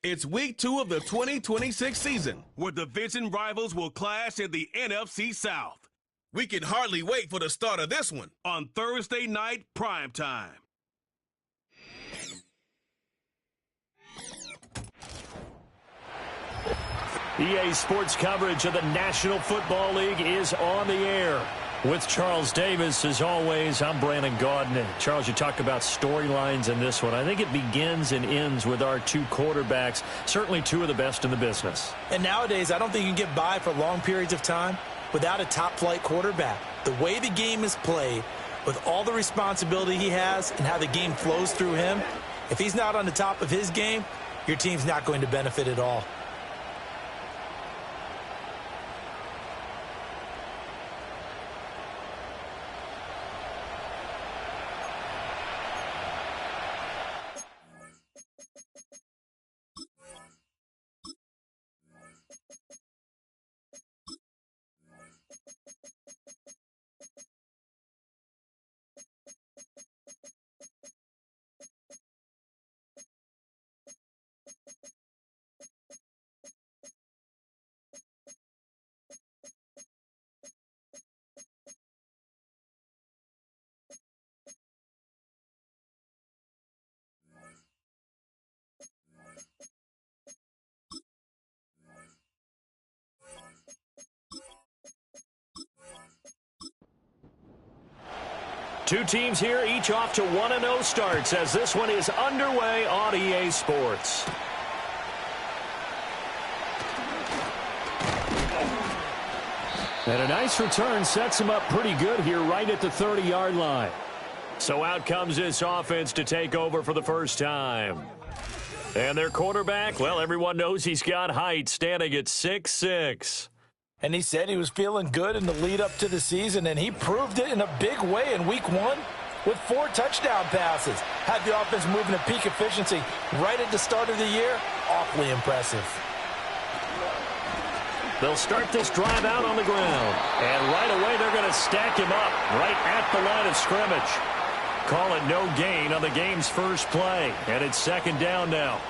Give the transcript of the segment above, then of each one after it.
It's week 2 of the 2026 season, where division rivals will clash in the NFC South. We can hardly wait for the start of this one on Thursday night primetime. EA Sports coverage of the National Football League is on the air. With Charles Davis, as always, I'm Brandon Gaudin. Charles, you talk about storylines in this one. I think it begins and ends with our two quarterbacks, certainly two of the best in the business. And nowadays, I don't think you can get by for long periods of time without a top-flight quarterback. The way the game is played, with all the responsibility he has and how the game flows through him, if he's not on the top of his game, your team's not going to benefit at all. Two teams here, each off to 1-0 starts as this one is underway on EA Sports. And a nice return sets him up pretty good here right at the 30-yard line. So out comes this offense to take over for the first time. And their quarterback, well, everyone knows he's got height, standing at 6'6". And he said he was feeling good in the lead up to the season, and he proved it in a big way in week 1 with 4 touchdown passes. Had the offense moving at peak efficiency right at the start of the year. Awfully impressive. They'll start this drive out on the ground. And right away, they're going to stack him up right at the line of scrimmage. Call it no gain on the game's first play. And it's second down now.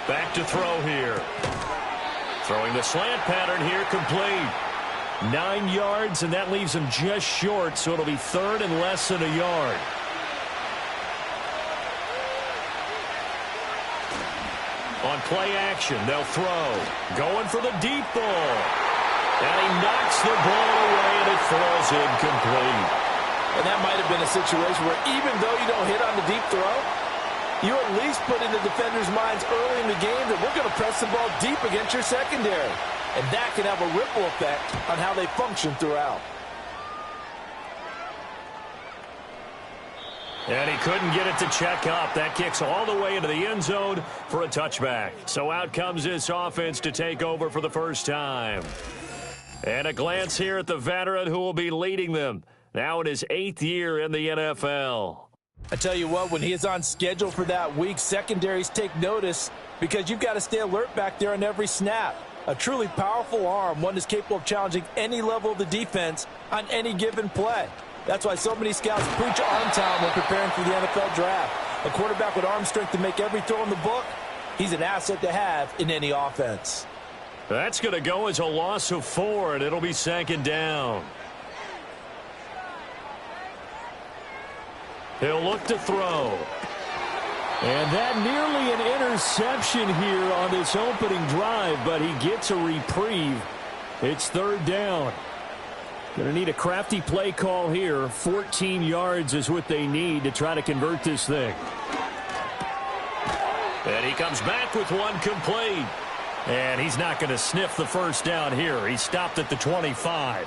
Back to throw here. Throwing the slant pattern here, complete. 9 yards, and that leaves him just short, so it'll be third and less than a yard. On play action, they'll throw. Going for the deep ball. And he knocks the ball away, and it falls incomplete. And that might have been a situation where even though you don't hit on the deep throw, you at least put in the defenders' minds early in the game that we're going to press the ball deep against your secondary. And that can have a ripple effect on how they function throughout. And he couldn't get it to check up. That kicks all the way into the end zone for a touchback. So out comes this offense to take over for the first time. And a glance here at the veteran who will be leading them now in his 8th year in the NFL. I tell you what, when he is on schedule for that week, secondaries take notice because you've got to stay alert back there on every snap. A truly powerful arm, one that's capable of challenging any level of the defense on any given play. That's why so many scouts preach arm talent when preparing for the NFL draft. A quarterback with arm strength to make every throw in the book, he's an asset to have in any offense. That's going to go as a loss of 4, and it'll be second down. He'll look to throw. And that nearly an interception here on this opening drive, but he gets a reprieve. It's third down. Going to need a crafty play call here. 14 yards is what they need to try to convert this thing. And he comes back with one complete. And he's not going to sniff the first down here. He stopped at the 25.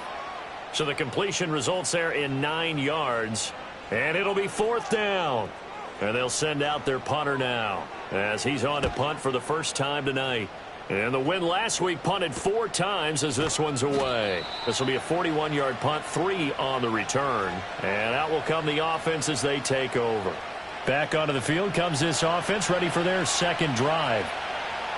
So the completion results there in 9 yards. And it'll be fourth down. And they'll send out their punter now as he's on to punt for the first time tonight. And the win last week punted 4 times as this one's away. This will be a 41-yard punt, 3 on the return. And out will come the offense as they take over. Back onto the field comes this offense, ready for their second drive.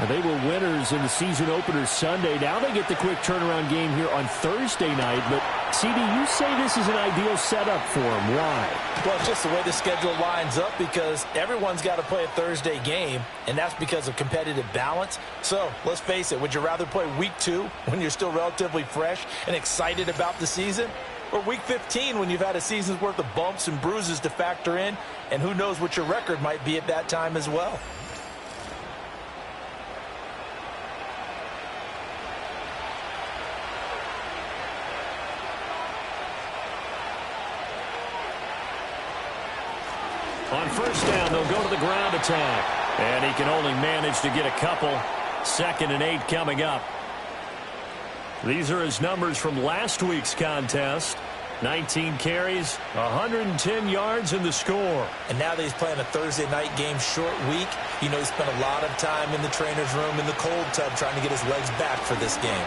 Now, they were winners in the season opener Sunday. Now they get the quick turnaround game here on Thursday night. But, CD, you say this is an ideal setup for them. Why? Well, it's just the way the schedule lines up because everyone's got to play a Thursday game, and that's because of competitive balance. So, let's face it, would you rather play week 2 when you're still relatively fresh and excited about the season? Or week 15 when you've had a season's worth of bumps and bruises to factor in, and who knows what your record might be at that time as well. On first down, they'll go to the ground attack. And he can only manage to get a couple. 2nd and 8 coming up. These are his numbers from last week's contest. 19 carries, 110 yards in the score. And now that he's playing a Thursday night game, short week, you know he spent a lot of time in the trainer's room in the cold tub trying to get his legs back for this game.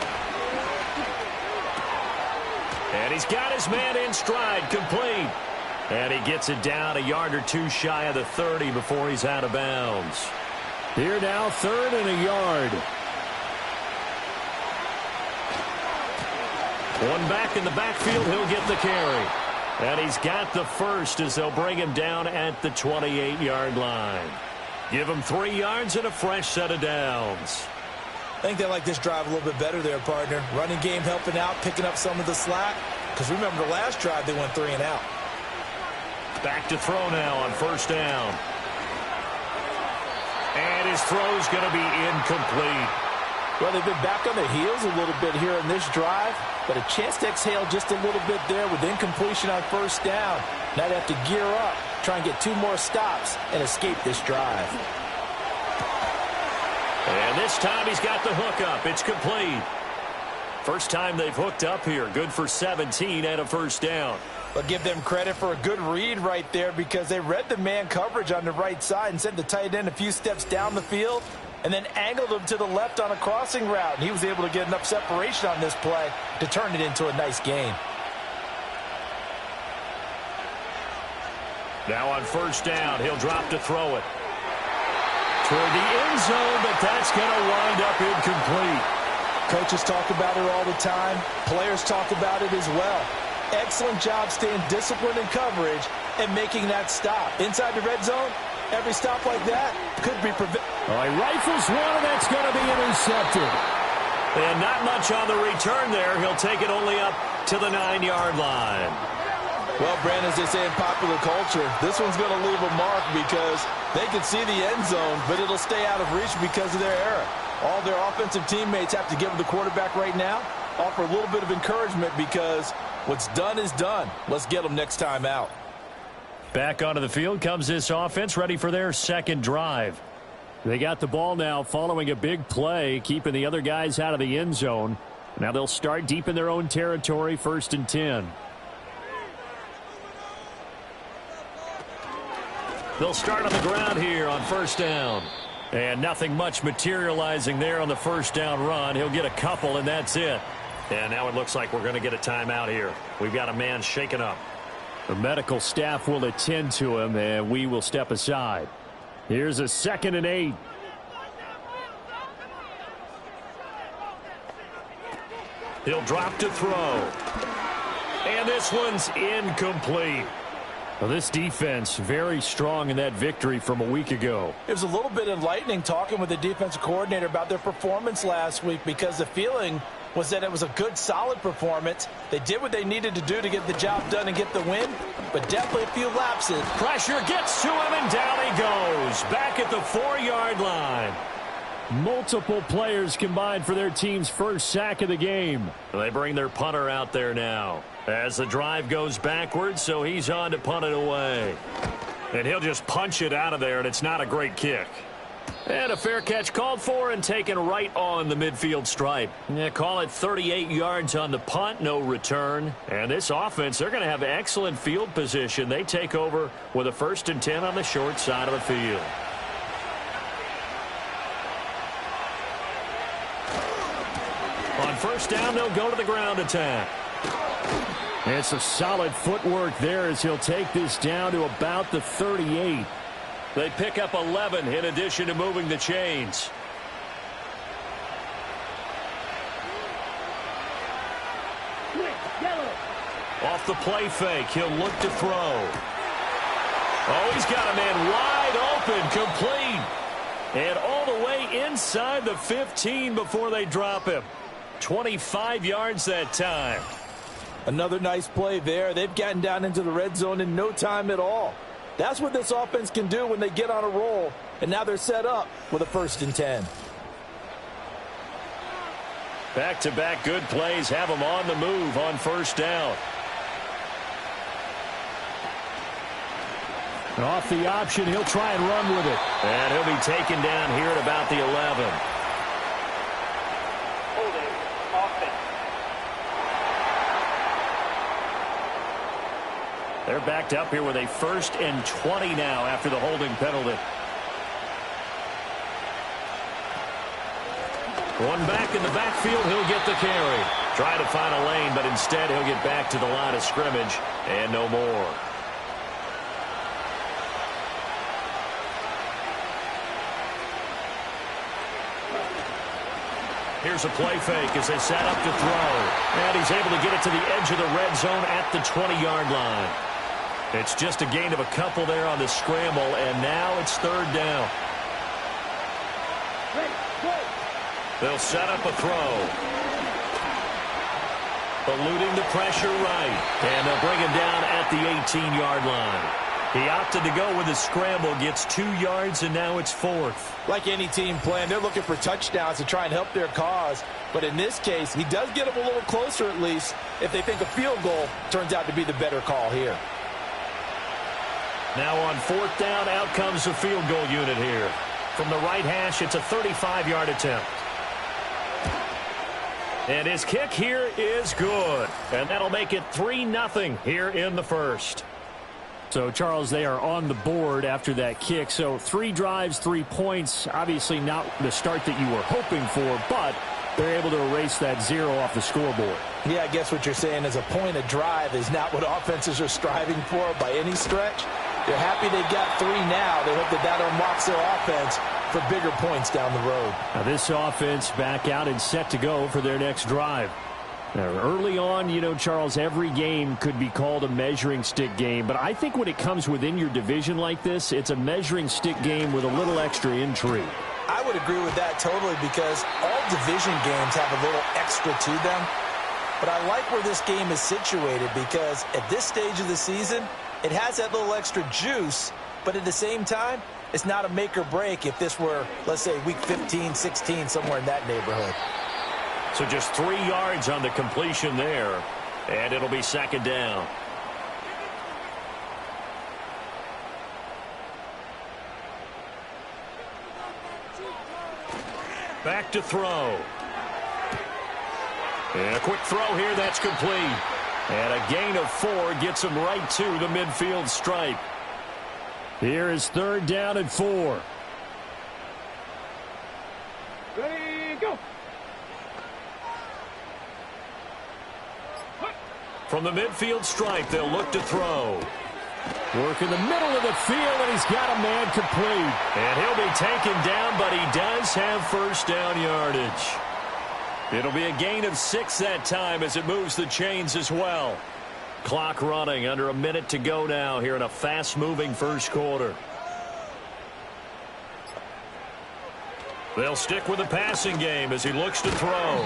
And he's got his man in stride, complete. And he gets it down a yard or 2 shy of the 30 before he's out of bounds. Here now, 3rd and a yard. One back in the backfield, he'll get the carry. And he's got the first as they'll bring him down at the 28-yard line. Give him 3 yards and a fresh set of downs. I think they like this drive a little bit better there, partner. Running game helping out, picking up some of the slack. Because remember the last drive, they went 3 and out. Back to throw now on first down. And his throw's going to be incomplete. Well, they've been back on their heels a little bit here in this drive, but a chance to exhale just a little bit there with incompletion on first down. Now they have to gear up, try and get 2 more stops, and escape this drive. And this time he's got the hook up. It's complete. First time they've hooked up here. Good for 17 and a first down. But give them credit for a good read right there because they read the man coverage on the right side and sent the tight end a few steps down the field and then angled him to the left on a crossing route. And he was able to get enough separation on this play to turn it into a nice gain. Now on first down, he'll drop to throw it. Toward the end zone, but that's going to wind up incomplete. Coaches talk about it all the time. Players talk about it as well. Excellent job staying disciplined in coverage and making that stop. Inside the red zone, every stop like that could be prevented. All right, rifles one, and that's going to be intercepted. And not much on the return there. He'll take it only up to the 9-yard line. Well, Brandon, as they say in popular culture, this one's going to leave a mark because they can see the end zone, but it'll stay out of reach because of their error. All their offensive teammates have to give the quarterback right now, offer a little bit of encouragement because what's done is done. Let's get them next time out. Back onto the field comes this offense, ready for their second drive. They got the ball now following a big play, keeping the other guys out of the end zone. Now they'll start deep in their own territory, 1st and 10. They'll start on the ground here on first down. And nothing much materializing there on the first down run. He'll get a couple, and that's it. And now it looks like we're going to get a timeout here. We've got a man shaken up. The medical staff will attend to him, and we will step aside. Here's a 2nd and 8. He'll drop to throw. And this one's incomplete. Well, this defense very strong in that victory from a week ago. It was a little bit enlightening talking with the defensive coordinator about their performance last week because the feeling was that it was a good, solid performance. They did what they needed to do to get the job done and get the win, but definitely a few lapses. Pressure gets to him, and down he goes. Back at the 4-yard line. Multiple players combined for their team's first sack of the game. They bring their punter out there now as the drive goes backwards, so he's on to punt it away. And he'll just punch it out of there, and it's not a great kick. And a fair catch called for and taken right on the midfield stripe. Yeah, call it 38 yards on the punt, no return. And this offense, they're going to have excellent field position. They take over with a 1st and 10 on the short side of the field. On first down, they'll go to the ground attack. It's a solid footwork there as he'll take this down to about the 38. They pick up 11 in addition to moving the chains. Off the play fake, he'll look to throw. Oh, he's got a man wide open, complete. And all the way inside the 15 before they drop him. 25 yards that time. Another nice play there. They've gotten down into the red zone in no time at all. That's what this offense can do when they get on a roll. And now they're set up with a 1st and 10. Back-to-back good plays have them on the move on 1st down. And off the option, he'll try and run with it. And he'll be taken down here at about the 11. Holding offense. They're backed up here with a 1st and 20 now after the holding penalty. One back in the backfield, he'll get the carry. Try to find a lane, but instead he'll get back to the line of scrimmage and no more. Here's a play fake as they set up to throw. And he's able to get it to the edge of the red zone at the 20-yard line. It's just a gain of a couple there on the scramble, and now it's 3rd down. They'll set up a throw. Eluding the pressure right. And they'll bring him down at the 18-yard line. He opted to go with a scramble, gets 2 yards, and now it's 4th. Like any team playing, they're looking for touchdowns to try and help their cause. But in this case, he does get them a little closer at least if they think a field goal turns out to be the better call here. Now on 4th down, out comes the field goal unit here. From the right hash, it's a 35-yard attempt. And his kick here is good. And that'll make it 3-0 here in the 1st. So, Charles, they are on the board after that kick. So 3 drives, 3 points. Obviously not the start that you were hoping for, but they're able to erase that 0 off the scoreboard. Yeah, I guess what you're saying is a point of drive is not what offenses are striving for by any stretch. They're happy they got 3 now. They hope that unlocks their offense for bigger points down the road. Now this offense back out and set to go for their next drive. Now, early on, you know, Charles, every game could be called a measuring stick game. But I think when it comes within your division like this, it's a measuring stick game with a little extra intrigue. I would agree with that totally because all division games have a little extra to them. But I like where this game is situated because at this stage of the season, it has that little extra juice. But at the same time, it's not a make or break if this were, let's say, week 15, 16, somewhere in that neighborhood. So just 3 yards on the completion there, and it'll be 2nd down. Back to throw. And a quick throw here, that's complete. And a gain of 4 gets him right to the midfield stripe. Here is 3rd down and 4. Ready, go. From the midfield stripe, they'll look to throw. Work in the middle of the field, and he's got a man complete. And he'll be taken down, but he does have 1st down yardage. It'll be a gain of 6 that time as it moves the chains as well. Clock running, under a minute to go now here in a fast-moving 1st quarter. They'll stick with the passing game as he looks to throw.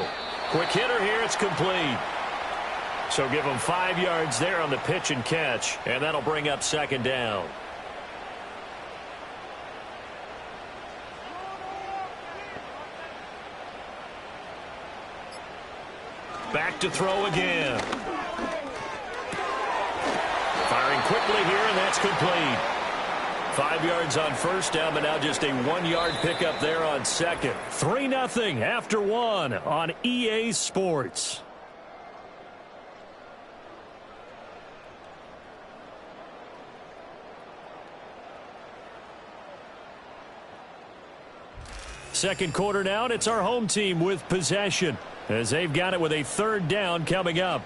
Quick hitter here, it's complete. So give him 5 yards there on the pitch and catch, and that'll bring up 2nd down. Back to throw again. Firing quickly here, and that's complete. 5 yards on 1st down, but now just a 1-yard pickup there on 2nd. 3-0 after 1 on EA Sports. Second quarter now, and it's our home team with possession as they've got it with a 3rd down coming up.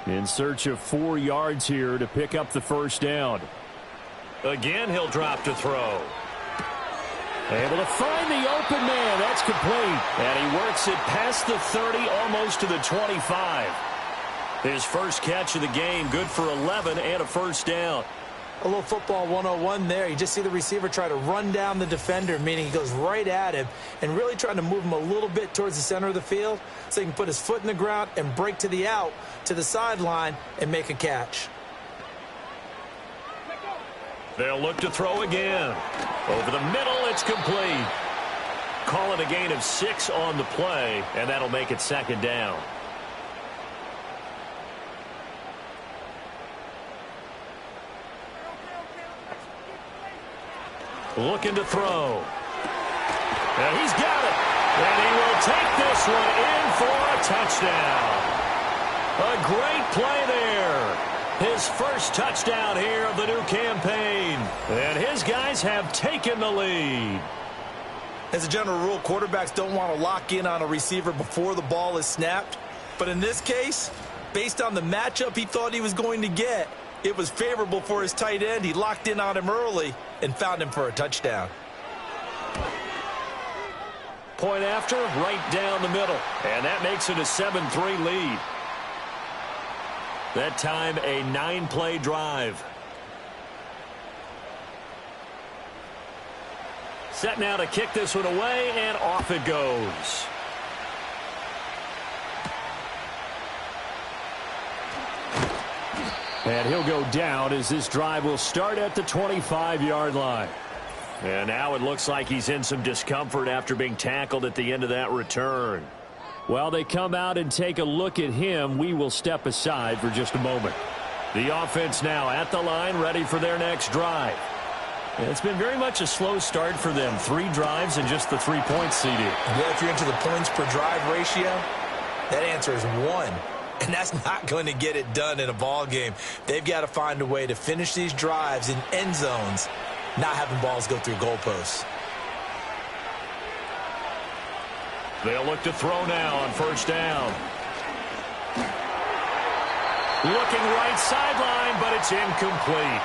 In search of 4 yards here to pick up the 1st down. Again, he'll drop to throw. Able to find the open man. That's complete. And he works it past the 30, almost to the 25. His first catch of the game, good for 11 and a first down. A little football 101 there. You just see the receiver try to run down the defender, meaning he goes right at him and really trying to move him a little bit towards the center of the field so he can put his foot in the ground and break to the out, to the sideline, and make a catch. They'll look to throw again. Over the middle, it's complete. Call it a gain of 6 on the play, and that'll make it second down. Looking to throw. And he's got it. And he will take this one in for a touchdown. A great play there. His first touchdown here of the new campaign. And his guys have taken the lead. As a general rule, quarterbacks don't want to lock in on a receiver before the ball is snapped. But in this case, based on the matchup he thought he was going to get, it was favorable for his tight end. He locked in on him early and found him for a touchdown. Point after, right down the middle. And that makes it a 7-3 lead. That time, a 9-play drive. Set now to kick this one away, and off it goes. And he'll go down as this drive will start at the 25-yard line. And now it looks like he's in some discomfort after being tackled at the end of that return. While they come out and take a look at him, we will step aside for just a moment. The offense now at the line, ready for their next drive. And it's been very much a slow start for them. 3 drives and just the 3 points, CD. Yeah, if you're into the points per drive ratio, that answer is 1. And that's not going to get it done in a ball game. They've got to find a way to finish these drives in end zones, not having balls go through goalposts. They'll look to throw now on first down. Looking right sideline, but it's incomplete.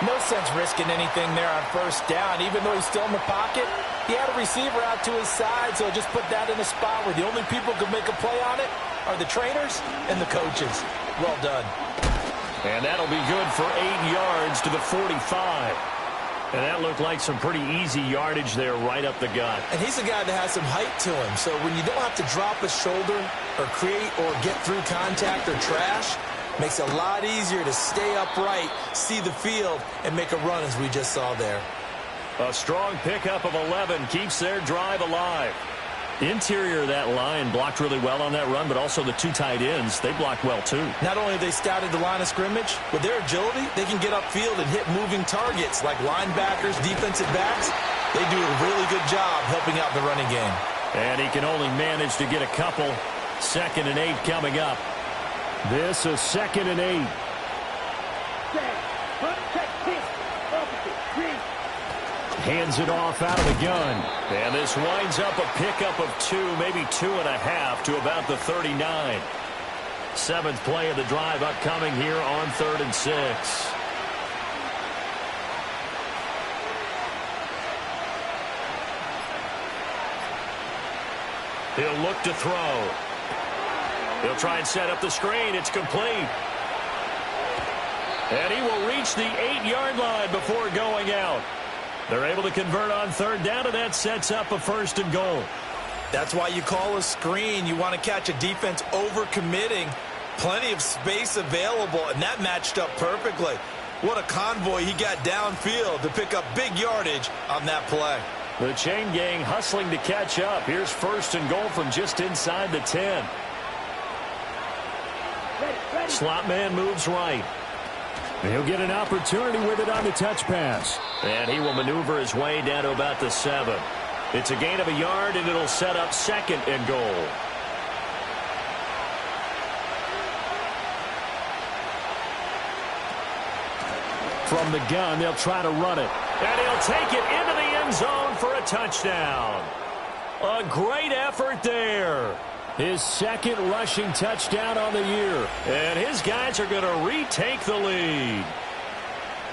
No sense risking anything there on first down. Even though he's still in the pocket, he had a receiver out to his side, so just put that in a spot where the only people who can make a play on it are the trainers and the coaches. Well done. And that'll be good for 8 yards to the 45. And that looked like some pretty easy yardage there right up the gut. And he's a guy that has some height to him, so when you don't have to drop a shoulder or create or get through contact or trash, makes it a lot easier to stay upright, see the field, and make a run as we just saw there. A strong pickup of 11 keeps their drive alive. Interior of that line blocked really well on that run, but also the 2 tight ends, they blocked well too. Not only have they scouted the line of scrimmage, with their agility, they can get upfield and hit moving targets like linebackers, defensive backs. They do a really good job helping out the running game. And he can only manage to get a couple. 2nd and 8 coming up. This is 2nd and 8. Hands it off out of the gun. And this winds up a pickup of 2, maybe 2.5 to about the 39. 7th play of the drive upcoming here on 3rd and 6. He'll look to throw. He'll try and set up the screen. It's complete. And he will reach the 8-yard line before going out. They're able to convert on 3rd down, and that sets up a 1st and goal. That's why you call a screen. You want to catch a defense over-committing. Plenty of space available, and that matched up perfectly. What a convoy he got downfield to pick up big yardage on that play. The chain gang hustling to catch up. Here's 1st and goal from just inside the 10. Slot man moves right. He'll get an opportunity with it on the touch pass. And he will maneuver his way down to about the 7. It's a gain of a yard, and it'll set up 2nd and goal. From the gun, they'll try to run it. And he'll take it into the end zone for a touchdown. A great effort there. His 2nd rushing touchdown on the year. And his guys are going to retake the lead.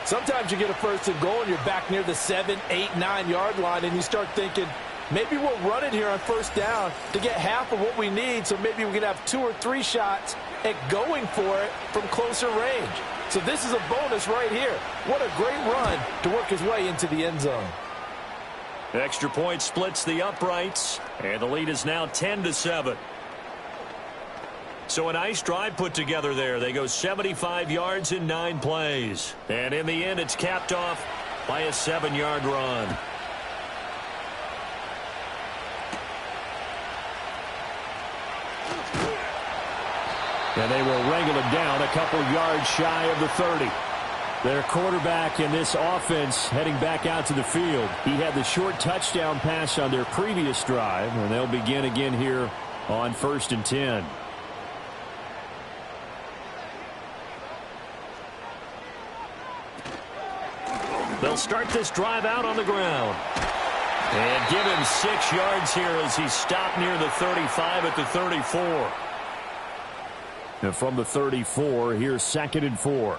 Sometimes you get a 1st and goal and you're back near the 7, 8, 9-yard line and you start thinking, Maybe we'll run it here on first down to get half of what we need, so maybe we can have 2 or 3 shots at going for it from closer range. So this is a bonus right here. What a great run to work his way into the end zone. Extra point splits the uprights, and the lead is now 10-7. So a nice drive put together there. They go 75 yards in 9 plays. And in the end, it's capped off by a 7-yard run. And they will wrangle it down a couple yards shy of the 30. Their quarterback in this offense heading back out to the field. He had the short touchdown pass on their previous drive, and they'll begin again here on 1st and 10. They'll start this drive out on the ground. And give him 6 yards here as he stopped near the 35 at the 34. And from the 34, here's 2nd and 4.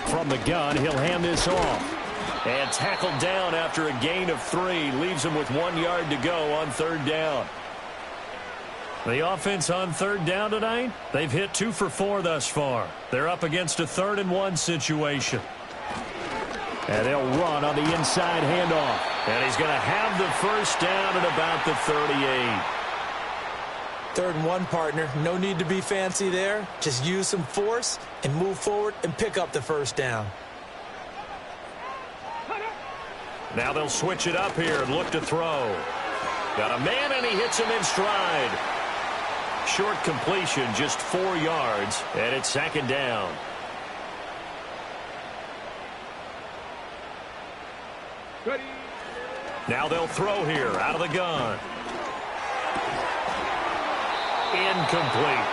From the gun, he'll hand this off. And tackled down after a gain of 3. Leaves him with 1 yard to go on 3rd down. The offense on 3rd down tonight, they've hit 2 for 4 thus far. They're up against a 3rd and 1 situation. And they'll run on the inside handoff. And he's going to have the first down at about the 38. 3rd and 1, partner. No need to be fancy there. Just use some force and move forward and pick up the first down. Now they'll switch it up here and look to throw. Got a man, and he hits him in stride. Short completion, just 4 yards, and it's 2nd down. Ready. Now they'll throw here out of the gun. Incomplete.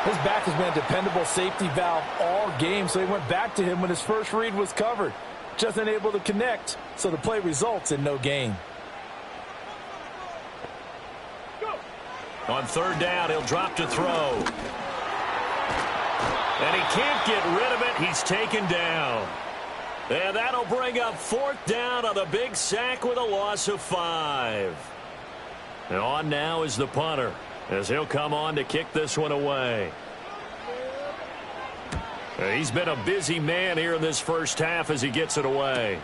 His back has been a dependable safety valve all game, so he went back to him when his first read was covered. Just unable to connect, so the play results in no gain. On 3rd down, he'll drop to throw. And he can't get rid of it. He's taken down. And that'll bring up 4th down on the big sack with a loss of 5. And on now is the punter, as he'll come on to kick this one away. He's been a busy man here in this first half as he gets it away.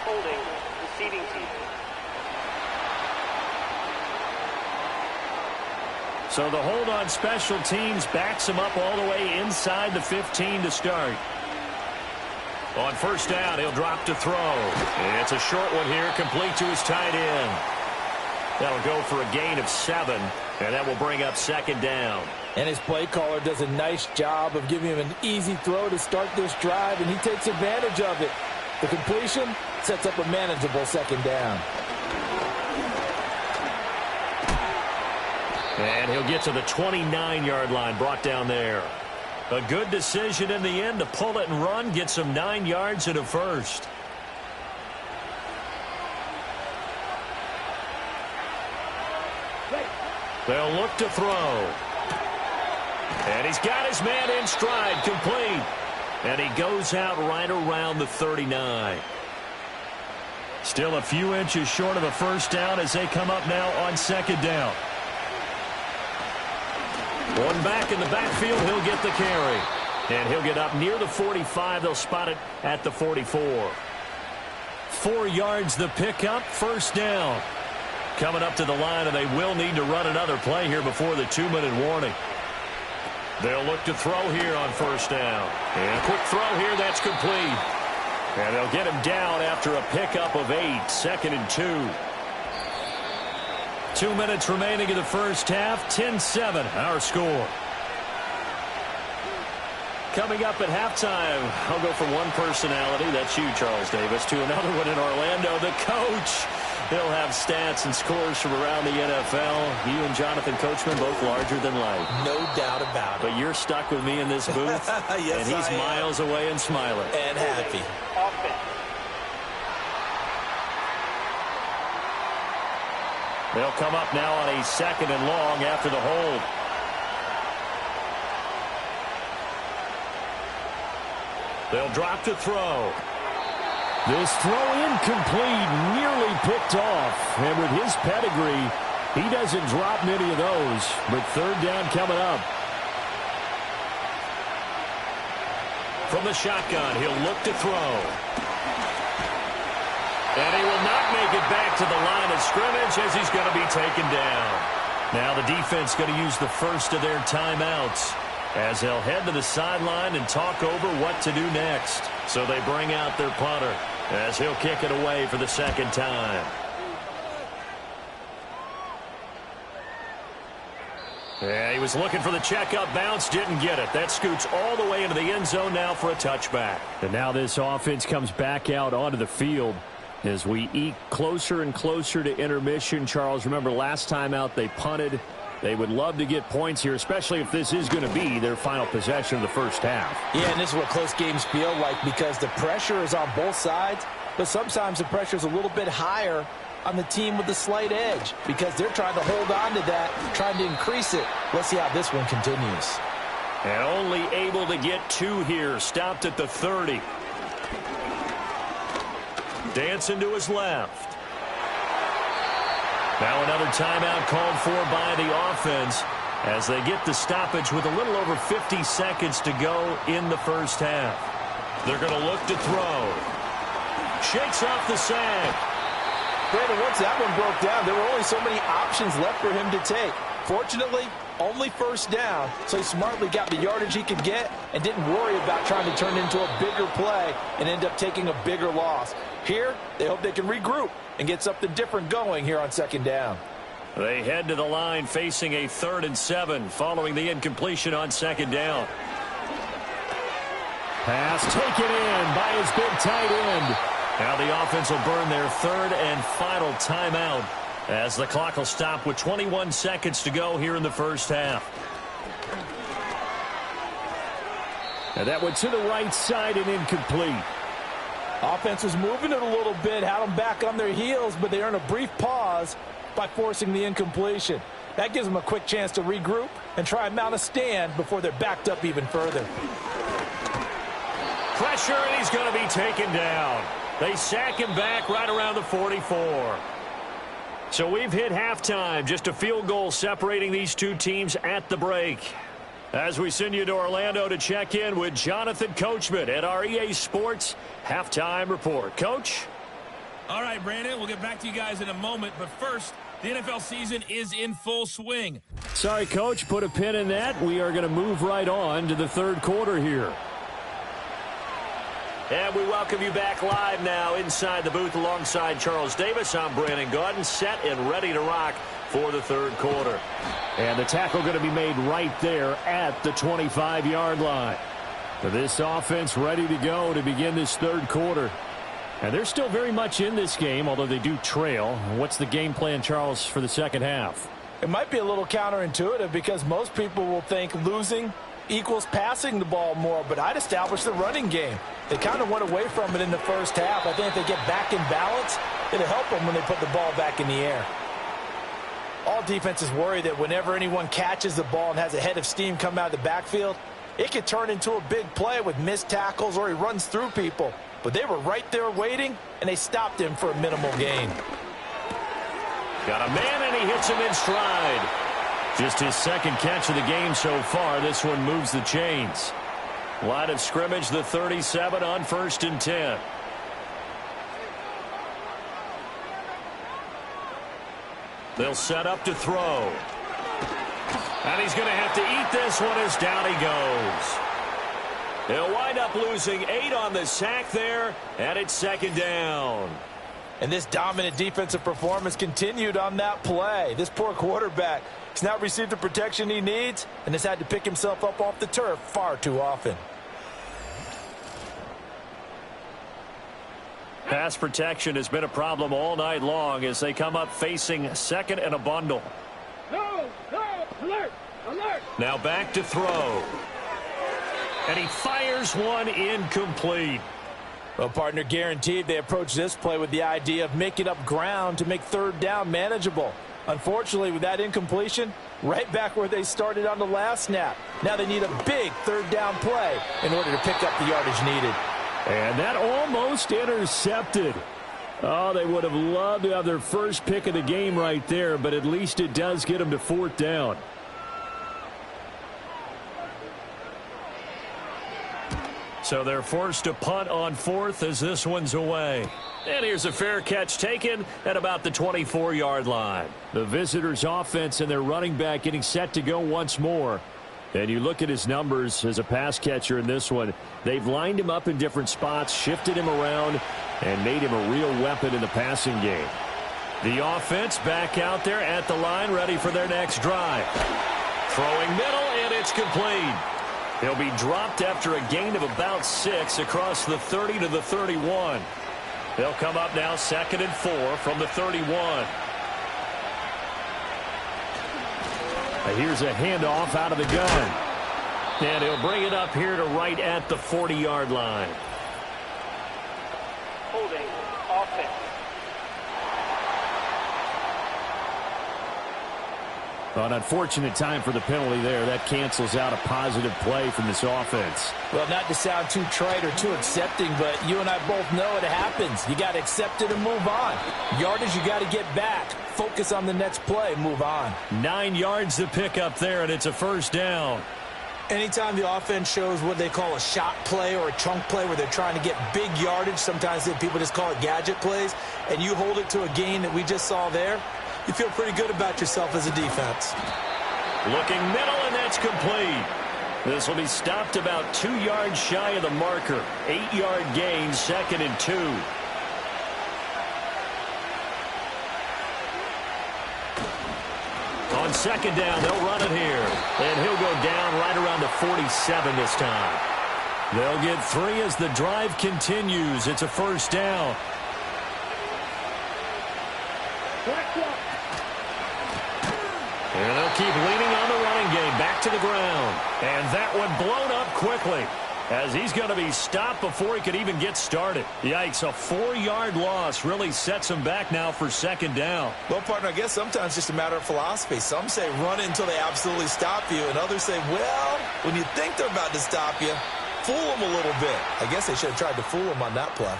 Holding. Receiving team. So the hold on special teams backs him up all the way inside the 15 to start. On 1st down, he'll drop to throw. And it's a short one here, complete to his tight end. That'll go for a gain of 7, and that will bring up 2nd down. And his play caller does a nice job of giving him an easy throw to start this drive, and he takes advantage of it. The completion sets up a manageable 2nd down. And he'll get to the 29-yard line, brought down there. A good decision in the end to pull it and run, get some 9 yards and a first. They'll look to throw. And he's got his man in stride, complete. And he goes out right around the 39. Still a few inches short of a first down as they come up now on 2nd down. One back in the backfield, he'll get the carry. And he'll get up near the 45. They'll spot it at the 44. 4 yards the pickup, first down. Coming up to the line, and they will need to run another play here before the 2-minute warning. They'll look to throw here on 1st down. And a quick throw here, that's complete. And they'll get him down after a pickup of 8, 2nd and 2. 2 minutes remaining in the first half, 10-7, our score. Coming up at halftime, I'll go from one personality, that's you, Charles Davis, to another one in Orlando, the coach. He'll have stats and scores from around the NFL. You and Jonathan Coachman, both larger than life. No doubt about it. But you're stuck with me in this booth, yes, and he's miles away and smiling. And happy. Offense. They'll come up now on a 2nd and long after the hold. They'll drop to throw. This throw incomplete, nearly picked off. And with his pedigree, he doesn't drop many of those. But 3rd down coming up. From the shotgun, he'll look to throw. And he will not make it back to the line of scrimmage as he's going to be taken down. Now the defense going to use the first of their timeouts as they'll head to the sideline and talk over what to do next. So they bring out their punter as he'll kick it away for the 2nd time. Yeah, he was looking for the checkup bounce, didn't get it. That scoots all the way into the end zone now for a touchback. And now this offense comes back out onto the field as we eke closer and closer to intermission. Charles, remember last time out they punted. They would love to get points here, especially if this is going to be their final possession of the first half. Yeah, and this is what close games feel like because the pressure is on both sides, but sometimes the pressure is a little bit higher on the team with the slight edge because they're trying to hold on to that, trying to increase it. Let's see how this one continues. And only able to get 2 here. Stopped at the 30. Dancing to his left. Now another timeout called for by the offense as they get the stoppage with a little over 50 seconds to go in the first half. They're going to look to throw. Shakes off the sack. Brandon, once that one broke down, there were only so many options left for him to take. Fortunately, only 1st down, so he smartly got the yardage he could get and didn't worry about trying to turn into a bigger play and end up taking a bigger loss. Here, they hope they can regroup and get something different going here on 2nd down. They head to the line facing a 3rd and 7 following the incompletion on 2nd down. Pass taken in by his big tight end. Now the offense will burn their 3rd and final timeout as the clock will stop with 21 seconds to go here in the first half. And that went to the right side and incomplete. Offense was moving it a little bit, had them back on their heels, but they earned a brief pause by forcing the incompletion. That gives them a quick chance to regroup and try and mount a stand before they're backed up even further. Pressure, and he's going to be taken down. They sack him back right around the 44. So we've hit halftime. Just a field goal separating these two teams at the break. As we send you to Orlando to check in with Jonathan Coachman at our EA Sports Halftime Report. Coach? All right, Brandon, we'll get back to you guys in a moment. But first, the NFL season is in full swing. Sorry, Coach, put a pin in that. We are going to move right on to the 3rd quarter here. And we welcome you back live now inside the booth alongside Charles Davis. I'm Brandon Gaudin, set and ready to rock for the 3rd quarter. And the tackle going to be made right there at the 25-yard line. This offense ready to go to begin this 3rd quarter. And they're still very much in this game, although they do trail. What's the game plan, Charles, for the 2nd half? It might be a little counterintuitive because most people will think losing equals passing the ball more, but I'd establish the running game. They kind of went away from it in the first half. I think if they get back in balance, it'll help them when they put the ball back in the air. All defenses worry that whenever anyone catches the ball and has a head of steam come out of the backfield, it could turn into a big play with missed tackles or he runs through people. But they were right there waiting, and they stopped him for a minimal gain. Got a man, and he hits him in stride. Just his 2nd catch of the game so far. This one moves the chains. Line of scrimmage, the 37 on 1st and 10. They'll set up to throw. And he's going to have to eat this one as down he goes. He'll wind up losing 8 on the sack there, and it's 2nd down. And this dominant defensive performance continued on that play. This poor quarterback has not received the protection he needs and has had to pick himself up off the turf far too often. Pass protection has been a problem all night long as they come up facing 2nd and a bundle. No, alert, alert. Now back to throw. And he fires one incomplete. Well, partner, guaranteed they approach this play with the idea of making up ground to make 3rd down manageable. Unfortunately, with that incompletion, right back where they started on the last snap. Now they need a big third down play in order to pick up the yardage needed. And that almost intercepted. Oh, they would have loved to have their first pick of the game right there, but at least it does get them to fourth down. So they're forced to punt on fourth as this one's away. And here's a fair catch taken at about the 24-yard line. The visitors' offense and their running back getting set to go once more. And you look at his numbers as a pass catcher in this one. They've lined him up in different spots, shifted him around, and made him a real weapon in the passing game. The offense back out there at the line, ready for their next drive. Throwing middle, and it's complete. He'll be dropped after a gain of about 6 across the 30 to the 31. They'll come up now 2nd and 4 from the 31. Here's a handoff out of the gun. And he'll bring it up here to right at the 40-yard line. Holding offense. An unfortunate time for the penalty there. That cancels out a positive play from this offense. Well, not to sound too trite or too accepting, but you and I both know it happens. You got to accept it and move on. Yardage, you got to get back. Focus on the next play. Move on. 9 yards to pick up there, and it's a first down. Anytime the offense shows what they call a shot play or a chunk play where they're trying to get big yardage, sometimes people just call it gadget plays, and you hold it to a gain that we just saw there, you feel pretty good about yourself as a defense. Looking middle, and that's complete. This will be stopped about 2 yards shy of the marker. 8-yard gain, 2nd and 2. On 2nd down, they'll run it here. And he'll go down right around the 47 this time. They'll get 3 as the drive continues. It's a first down. And they'll keep leaning on the running game. Back to the ground. And that one blown up quickly as he's going to be stopped before he could even get started. Yikes, a 4-yard loss really sets him back now for 2nd down. Well, partner, I guess sometimes it's just a matter of philosophy. Some say run it until they absolutely stop you, and others say, well, when you think they're about to stop you, fool them a little bit. I guess they should have tried to fool them on that play.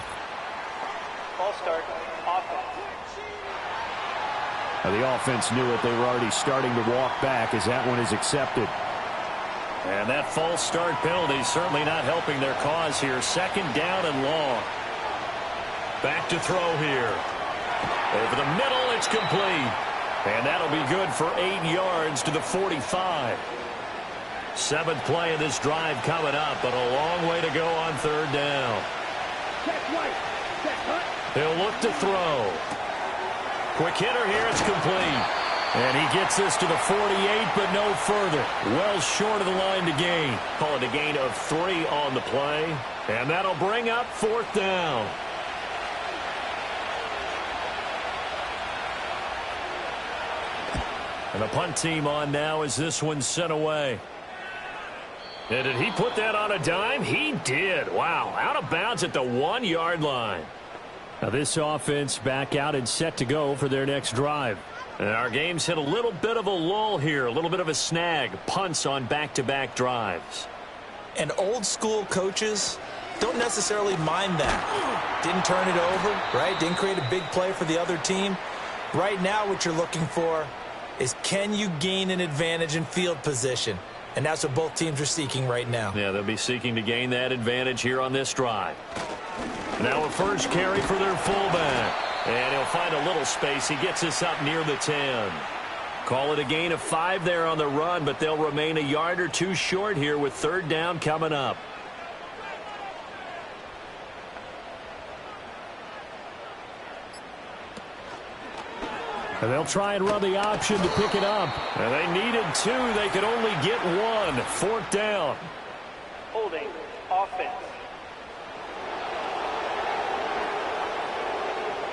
Ball start. Offense. The offense knew it. They were already starting to walk back as that one is accepted. And that false start penalty certainly not helping their cause here. 2nd down and long. Back to throw here. Over the middle, it's complete. And that'll be good for 8 yards to the 45. 7th play of this drive coming up, but a long way to go on 3rd down. Check right. Check hut. He'll look to throw. Quick hitter here, it's complete. And he gets this to the 48, but no further. Well short of the line to gain. Call it a gain of 3 on the play. And that'll bring up 4th down. And the punt team on now as this one's sent away. And did he put that on a dime? He did. Wow, out of bounds at the 1-yard line. Now this offense back out and set to go for their next drive. And our game's hit a little bit of a lull here, a little bit of a snag. Punts on back-to-back drives. And old school coaches don't necessarily mind that. Didn't turn it over, right? Didn't create a big play for the other team. Right now what you're looking for is can you gain an advantage in field position? And that's what both teams are seeking right now. Yeah, they'll be seeking to gain that advantage here on this drive. Now a first carry for their fullback. And he'll find a little space. He gets this up near the 10. Call it a gain of 5 there on the run, but they'll remain a yard or 2 short here with 3rd down coming up. And they'll try and run the option to pick it up. And they needed 2. They could only get 1. 4th down. Holding offense.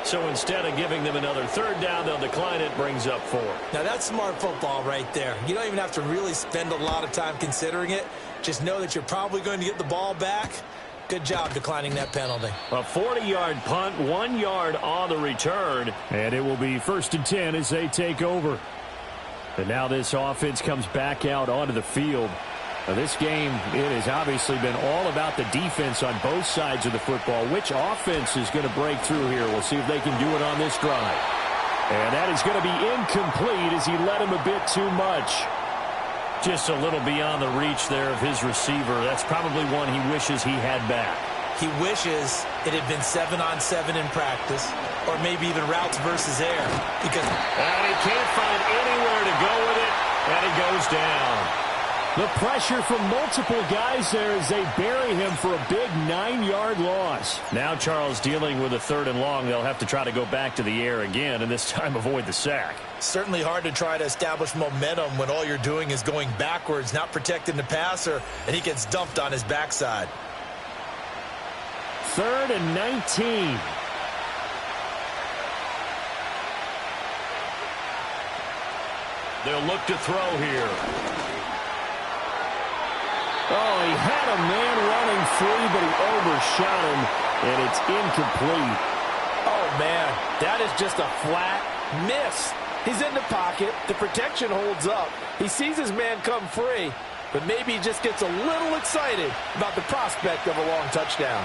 So instead of giving them another 3rd down, they'll decline it. Brings up 4. Now that's smart football right there. You don't even have to really spend a lot of time considering it. Just know that you're probably going to get the ball back. Good job declining that penalty. A 40-yard punt, 1 yard on the return. And it will be 1st and 10 as they take over. And now this offense comes back out onto the field. Now this game, it has obviously been all about the defense on both sides of the football. Which offense is going to break through here? We'll see if they can do it on this drive. And that is going to be incomplete as he led him a bit too much. Just a little beyond the reach there of his receiver. That's probably one he wishes he had back. He wishes it had been 7-on-7 in practice, or maybe even routes versus air. And he can't find anywhere to go with it, and he goes down. The pressure from multiple guys there as they bury him for a big 9-yard loss. Now Charles dealing with a 3rd and long. They'll have to try to go back to the air again, and this time avoid the sack. Certainly hard to try to establish momentum when all you're doing is going backwards, not protecting the passer, and he gets dumped on his backside. 3rd and 19. They'll look to throw here. Oh, he had a man running free, but he overshot him, and it's incomplete. Oh, man, that is just a flat miss. He's in the pocket. The protection holds up. He sees his man come free, but maybe he just gets a little excited about the prospect of a long touchdown.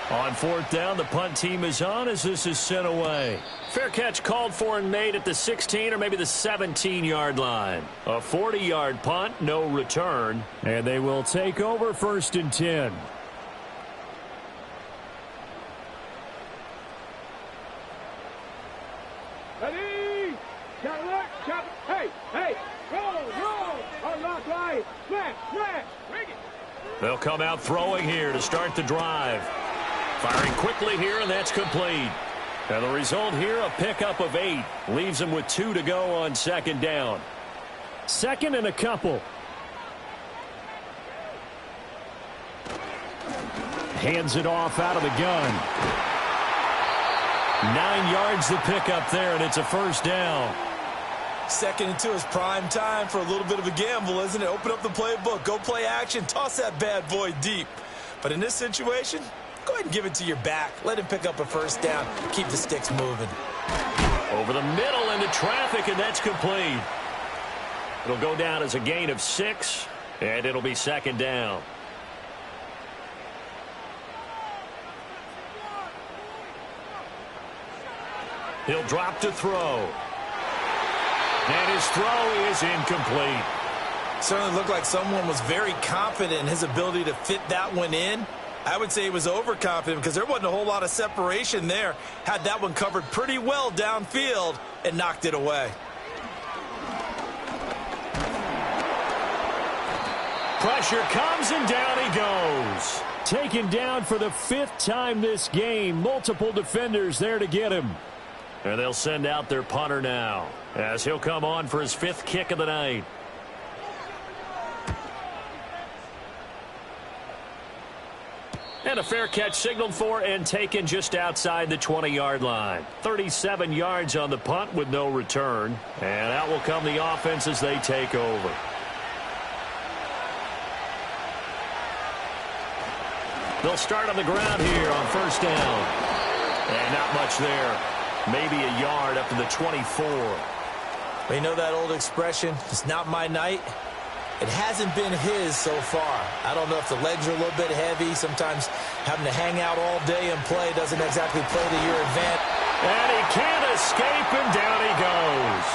On 4th down, the punt team is on as this is sent away. Fair catch called for and made at the 16 or maybe the 17-yard line. A 40-yard punt, no return. And they will take over 1st and 10. Ready? Hey, roll, unlock line, smash, bring it. They'll come out throwing here to start the drive. Firing quickly here, and that's complete. And the result here, a pickup of 8. Leaves them with 2 to go on 2nd down. 2nd and a couple. Hands it off out of the gun. 9 yards the pickup there, and it's a 1st down. 2nd and 2 is prime time for a little bit of a gamble, isn't it? Open up the playbook, go play action, toss that bad boy deep. But in this situation, go ahead and give it to your back. Let him pick up a 1st down. Keep the sticks moving. Over the middle into traffic, and that's complete. It'll go down as a gain of 6, and it'll be 2nd down. He'll drop to throw. And his throw is incomplete. Certainly looked like someone was very confident in his ability to fit that one in. I would say he was overconfident because there wasn't a whole lot of separation there. Had that one covered pretty well downfield and knocked it away. Pressure comes and down he goes. Taken down for the 5th time this game. Multiple defenders there to get him. And they'll send out their punter now as he'll come on for his 5th kick of the night. And a fair catch signaled for and taken just outside the 20-yard line. 37 yards on the punt with no return. And out will come the offense as they take over. They'll start on the ground here on 1st down. And not much there. Maybe a yard up to the 24. Well, you know that old expression, it's not my night? It hasn't been his so far. I don't know if the legs are a little bit heavy. Sometimes having to hang out all day and play doesn't exactly play to your advantage. And he can't escape, and down he goes.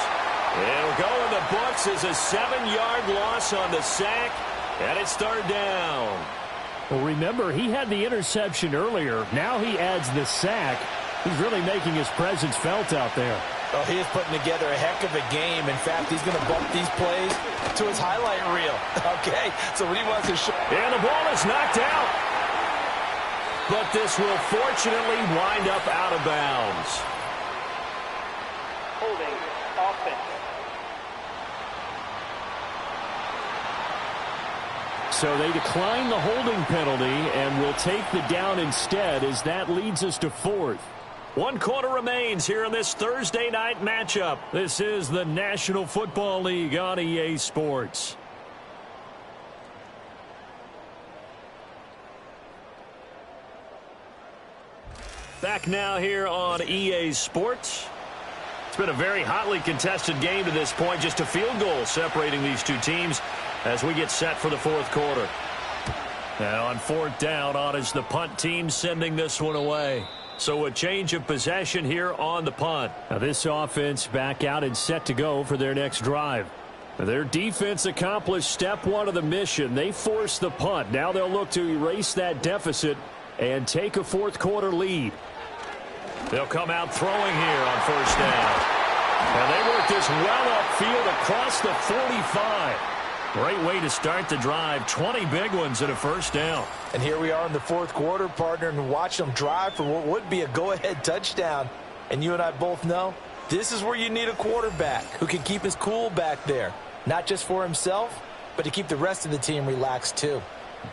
It'll go in the books as a 7-yard loss on the sack, and it's 3rd down. Well, remember, he had the interception earlier. Now he adds the sack. He's really making his presence felt out there. Oh, he is putting together a heck of a game. In fact, he's going to bump these plays to his highlight reel. Okay, so when he wants to show... And the ball is knocked out. But this will fortunately wind up out of bounds. Holding, offense. So they decline the holding penalty and will take the down instead as that leads us to 4th. 1 quarter remains here in this Thursday night matchup. This is the National Football League on EA Sports. Back now here on EA Sports. It's been a very hotly contested game to this point. Just a field goal separating these two teams as we get set for the fourth quarter. Now on fourth down, on is the punt team sending this one away. So a change of possession here on the punt. Now this offense back out and set to go for their next drive. Their defense accomplished step one of the mission. They forced the punt. Now they'll look to erase that deficit and take a fourth quarter lead. They'll come out throwing here on first down. And they work this well upfield across the 45. Great way to start the drive. 20 big ones at a first down. And here we are in the fourth quarter, partner, and watch them drive for what would be a go-ahead touchdown. And you and I both know this is where you need a quarterback who can keep his cool back there. Not just for himself, but to keep the rest of the team relaxed too.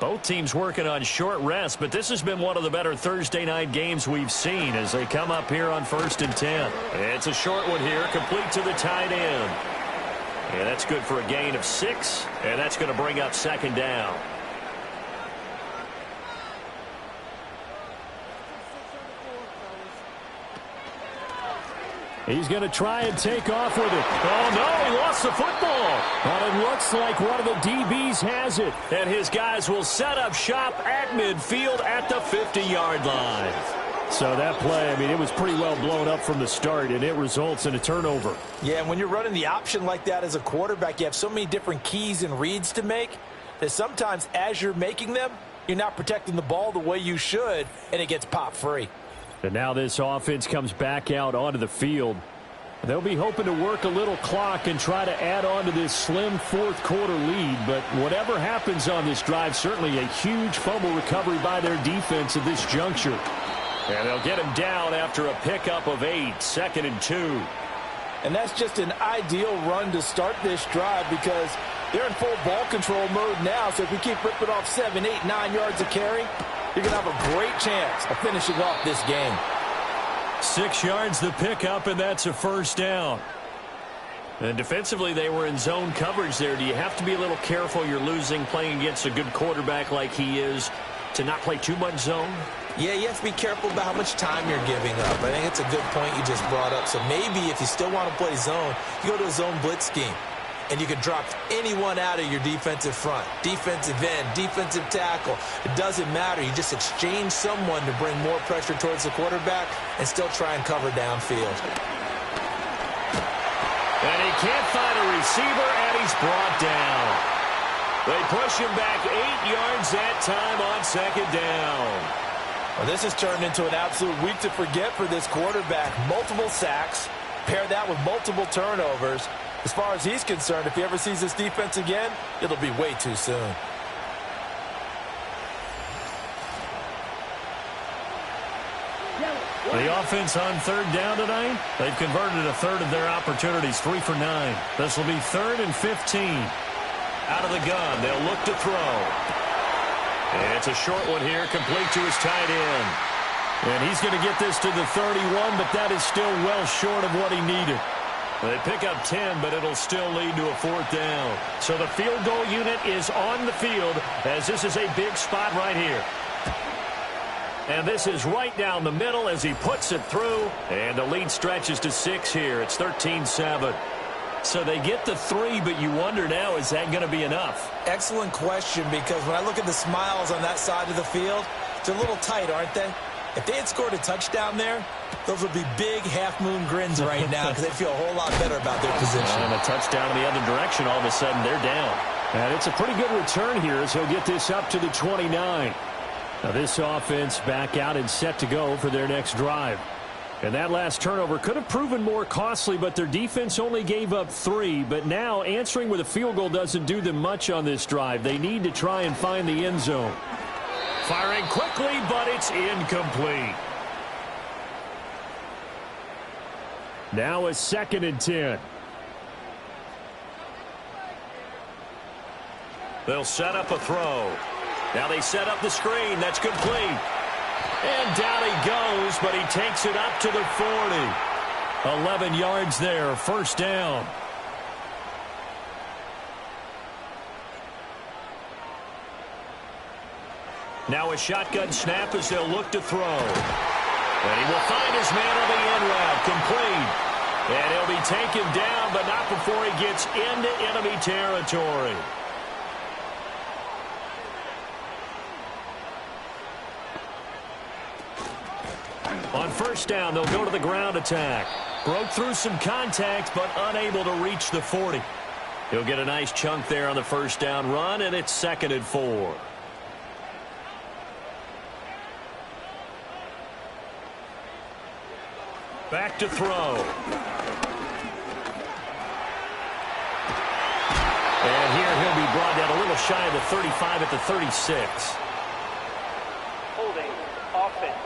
Both teams working on short rest, but this has been one of the better Thursday night games we've seen as they come up here on 1st and 10. It's a short one here, complete to the tight end. And that's good for a gain of 6, and that's going to bring up second down. He's going to try and take off with it. Oh, no, he lost the football. But it looks like one of the DBs has it. And his guys will set up shop at midfield at the 50-yard line. So that play, I mean, it was pretty well blown up from the start, and it results in a turnover. Yeah, and when you're running the option like that as a quarterback, you have so many different keys and reads to make that sometimes as you're making them, you're not protecting the ball the way you should, and it gets popped free. And now this offense comes back out onto the field. They'll be hoping to work a little clock and try to add on to this slim fourth quarter lead. But whatever happens on this drive, certainly a huge fumble recovery by their defense at this juncture. And they'll get him down after a pickup of 8, 2nd and 2. And that's just an ideal run to start this drive because they're in full ball control mode now. So if we keep ripping off 7, 8, 9 yards of carry, you're going to have a great chance of finishing off this game. 6 yards the pickup, and that's a first down. And defensively, they were in zone coverage there. Do you have to be a little careful? You're losing playing against a good quarterback like he is to not play too much zone? Yeah, you have to be careful about how much time you're giving up. I think it's a good point you just brought up. So maybe if you still want to play zone, you go to a zone blitz scheme. And you can drop anyone out of your defensive front. Defensive end, defensive tackle. It doesn't matter. You just exchange someone to bring more pressure towards the quarterback and still try and cover downfield. And he can't find a receiver, and he's brought down. They push him back 8 yards that time on second down. Well, this has turned into an absolute week to forget for this quarterback. Multiple sacks, pair that with multiple turnovers. As far as he's concerned, if he ever sees this defense again, it'll be way too soon. The offense on third down tonight, they've converted a third of their opportunities, 3 for 9. This will be 3rd and 15. Out of the gun, they'll look to throw. And it's a short one here, complete to his tight end. And he's going to get this to the 31, but that is still well short of what he needed. They pick up 10, but it'll still lead to a fourth down. So the field goal unit is on the field as this is a big spot right here. And this is right down the middle as he puts it through. And the lead stretches to 6 here. It's 13-7. So they get the 3, but you wonder now, is that going to be enough? Excellent question, because when I look at the smiles on that side of the field, they're a little tight, aren't they? If they had scored a touchdown there, those would be big half-moon grins right now because they feel a whole lot better about their position. And a touchdown in the other direction, all of a sudden they're down. And it's a pretty good return here as he'll get this up to the 29. Now this offense back out and set to go for their next drive. And that last turnover could have proven more costly, but their defense only gave up 3. But now answering with a field goal doesn't do them much on this drive. They need to try and find the end zone. Firing quickly, but it's incomplete. Now a 2nd and 10. They'll set up a throw. Now they set up the screen. That's complete. And down he goes, but he takes it up to the 40. 11 yards there, first down. Now a shotgun snap as they'll look to throw. And he will find his man on the end route, complete. And he'll be taken down, but not before he gets into enemy territory. On first down, they'll go to the ground attack. Broke through some contact, but unable to reach the 40. He'll get a nice chunk there on the first down run, and it's 2nd and 4. Back to throw. And here he'll be brought down a little shy of the 35 at the 36. Holding offense.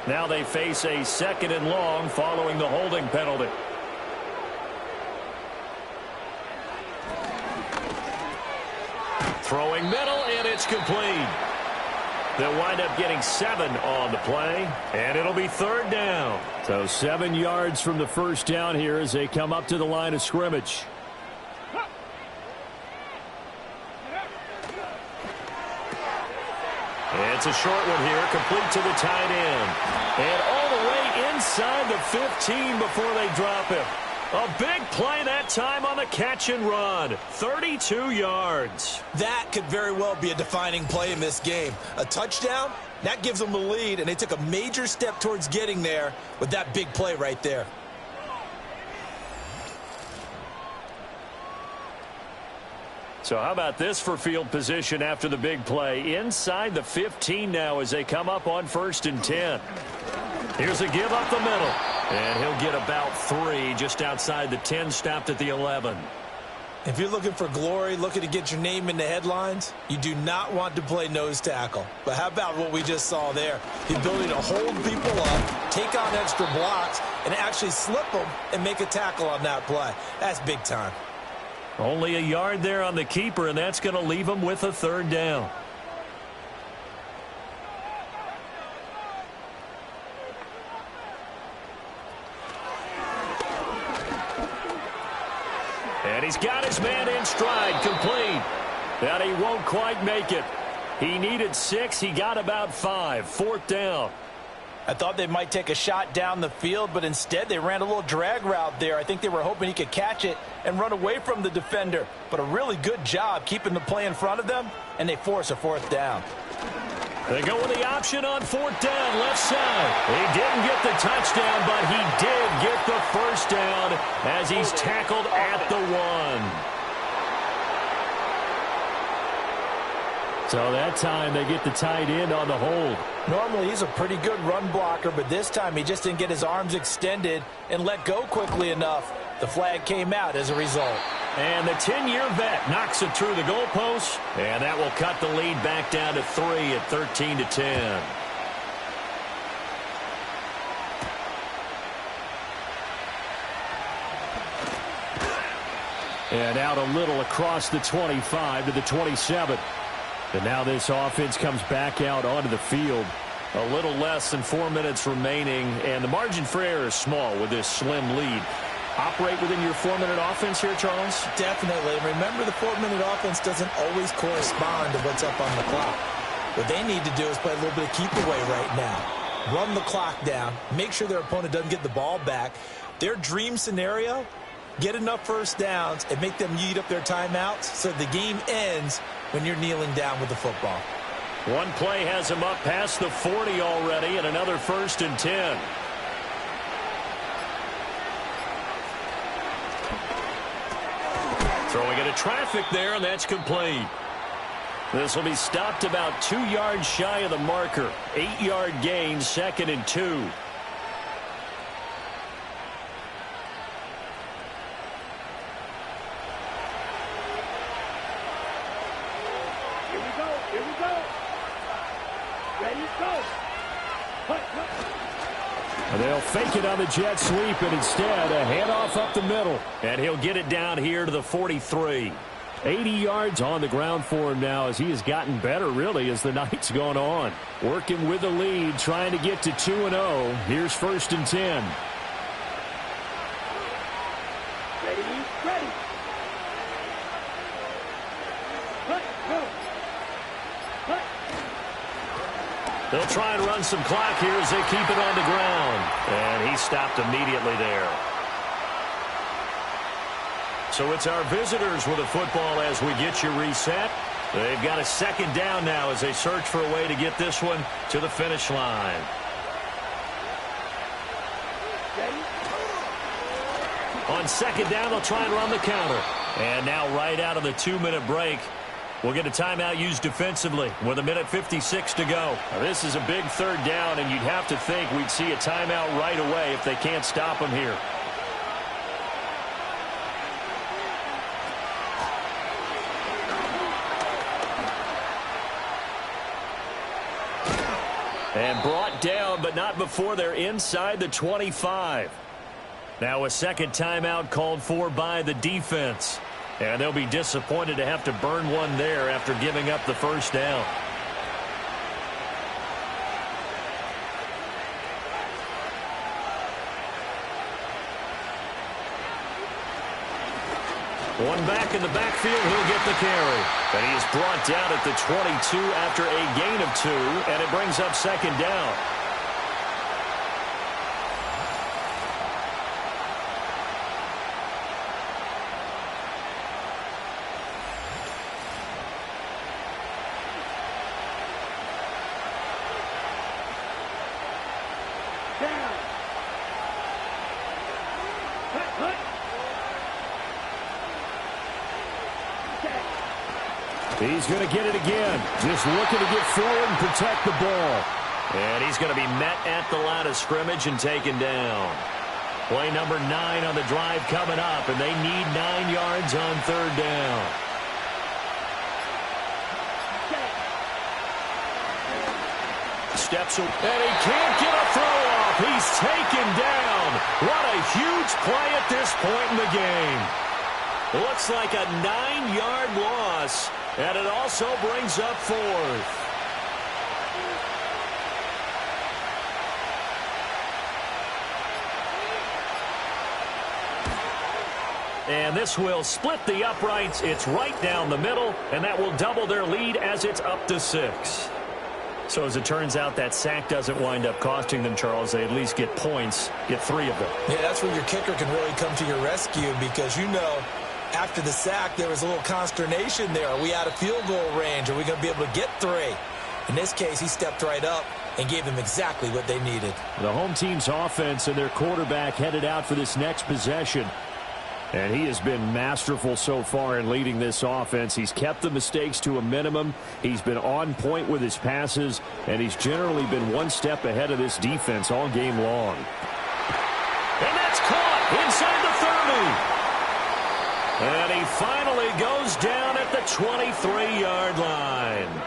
Now they face a 2nd and long following the holding penalty. Throwing middle, and it's complete. They'll wind up getting 7 on the play, and it'll be 3rd down. So 7 yards from the first down here as they come up to the line of scrimmage. It's a short one here, complete to the tight end. And all the way inside the 15 before they drop him. A big play that time on the catch and run. 32 yards. That could very well be a defining play in this game. A touchdown, that gives them the lead, and they took a major step towards getting there with that big play right there. So how about this for field position after the big play? Inside the 15 now as they come up on 1st and 10. Here's a give up the middle. And he'll get about 3 just outside the 10, stopped at the 11. If you're looking for glory, looking to get your name in the headlines, you do not want to play nose tackle. But how about what we just saw there? The ability to hold people up, take on extra blocks, and actually slip them and make a tackle on that play. That's big time. Only a yard there on the keeper, and that's going to leave him with a 3rd down. And he's got his man in stride, complete. And he won't quite make it. He needed 6. He got about 5. 4th down. I thought they might take a shot down the field, but instead they ran a little drag route there. I think they were hoping he could catch it and run away from the defender. But a really good job keeping the play in front of them, and they force a 4th down. They go with the option on 4th down, left side. He didn't get the touchdown, but he did get the 1st down as he's tackled at the 1. So that time they get the tight end on the hold. Normally he's a pretty good run blocker, but this time he just didn't get his arms extended and let go quickly enough. The flag came out as a result. And the 10-year vet knocks it through the goalpost, and that will cut the lead back down to 3 at 13-10. And out a little across the 25 to the 27. And now this offense comes back out onto the field. A little less than 4 minutes remaining, and the margin for error is small with this slim lead. Operate within your 4-minute offense here, Charles? Definitely. Remember, the 4-minute offense doesn't always correspond to what's up on the clock. What they need to do is play a little bit of keep away right now. Run the clock down. Make sure their opponent doesn't get the ball back. Their dream scenario, get enough first downs and make them eat up their timeouts so the game ends when you're kneeling down with the football. One play has him up past the 40 already, and another 1st and 10. Throwing into traffic there, and that's complete. This will be stopped about 2 yards shy of the marker. 8-yard gain, 2nd and 2. Here we go. Here we go. Ready, go. Put. They'll fake it on the jet sweep, and instead a handoff up the middle. And he'll get it down here to the 43. 80 yards on the ground for him now as he has gotten better, really, as the night's gone on. Working with the lead, trying to get to 2-0. Here's 1st and 10. Ready, ready. Put, go. Put. They'll try and run some clock here as they keep it on the ground. And he stopped immediately there. So it's our visitors with the football as we get you reset. They've got a second down now as they search for a way to get this one to the finish line. On second down, they'll try and run the counter. And now right out of the 2-minute break, we'll get a timeout used defensively with 1:56 to go. Now, this is a big third down, and you'd have to think we'd see a timeout right away if they can't stop them here. And brought down, but not before they're inside the 25. Now a second timeout called for by the defense. And they'll be disappointed to have to burn one there after giving up the first down. One back in the backfield, he'll get the carry. And he is brought down at the 22 after a gain of 2, and it brings up second down. He's going to get it again. Just looking to get forward and protect the ball. And he's going to be met at the line of scrimmage and taken down. Play number 9 on the drive coming up, and they need 9 yards on third down. Steps away, and he can't get a throw off. He's taken down. What a huge play at this point in the game. Looks like a 9-yard loss, and it also brings up 4th. And this will split the uprights. It's right down the middle, and that will double their lead as it's up to 6. So as it turns out, that sack doesn't wind up costing them, Charles. They at least get points, get 3 of them. Yeah, that's where your kicker can really come to your rescue because, you know, after the sack, there was a little consternation there. Are we out of field goal range? Are we going to be able to get 3? In this case, he stepped right up and gave them exactly what they needed. The home team's offense and their quarterback headed out for this next possession. And he has been masterful so far in leading this offense. He's kept the mistakes to a minimum. He's been on point with his passes, and he's generally been one step ahead of this defense all game long. And that's caught inside the 30. And he finally goes down at the 23-yard line.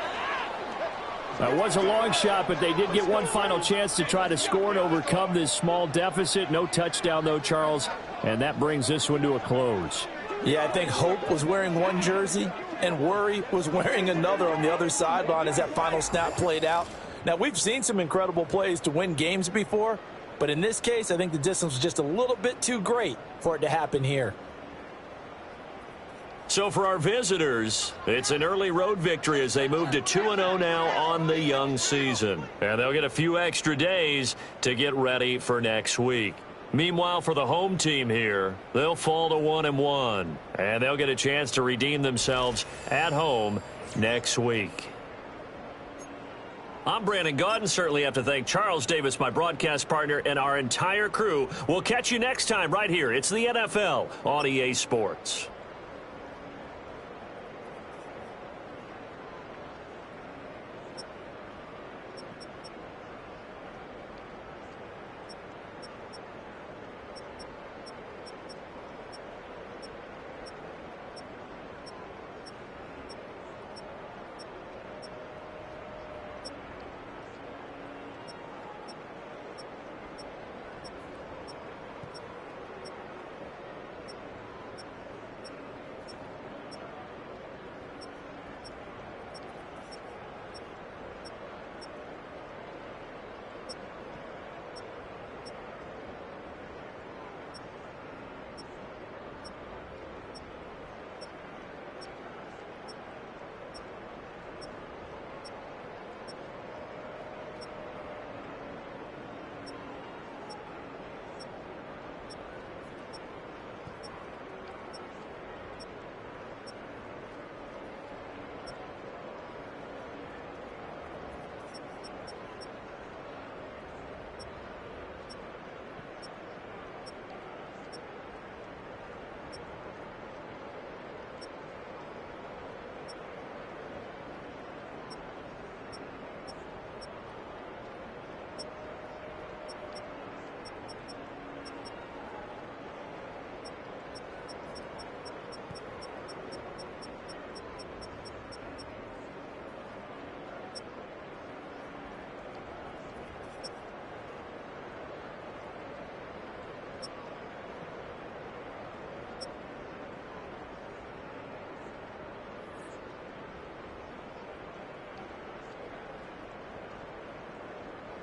That was a long shot, but they did get one final chance to try to score and overcome this small deficit. No touchdown, though, Charles. And that brings this one to a close. Yeah, I think Hope was wearing one jersey and Worry was wearing another on the other sideline as that final snap played out. Now, we've seen some incredible plays to win games before, but in this case, I think the distance was just a little bit too great for it to happen here. So for our visitors, it's an early road victory as they move to 2-0 now on the young season. And they'll get a few extra days to get ready for next week. Meanwhile, for the home team here, they'll fall to 1-1. And they'll get a chance to redeem themselves at home next week. I'm Brandon Gaudin. Certainly have to thank Charles Davis, my broadcast partner, and our entire crew. We'll catch you next time right here. It's the NFL on EA Sports.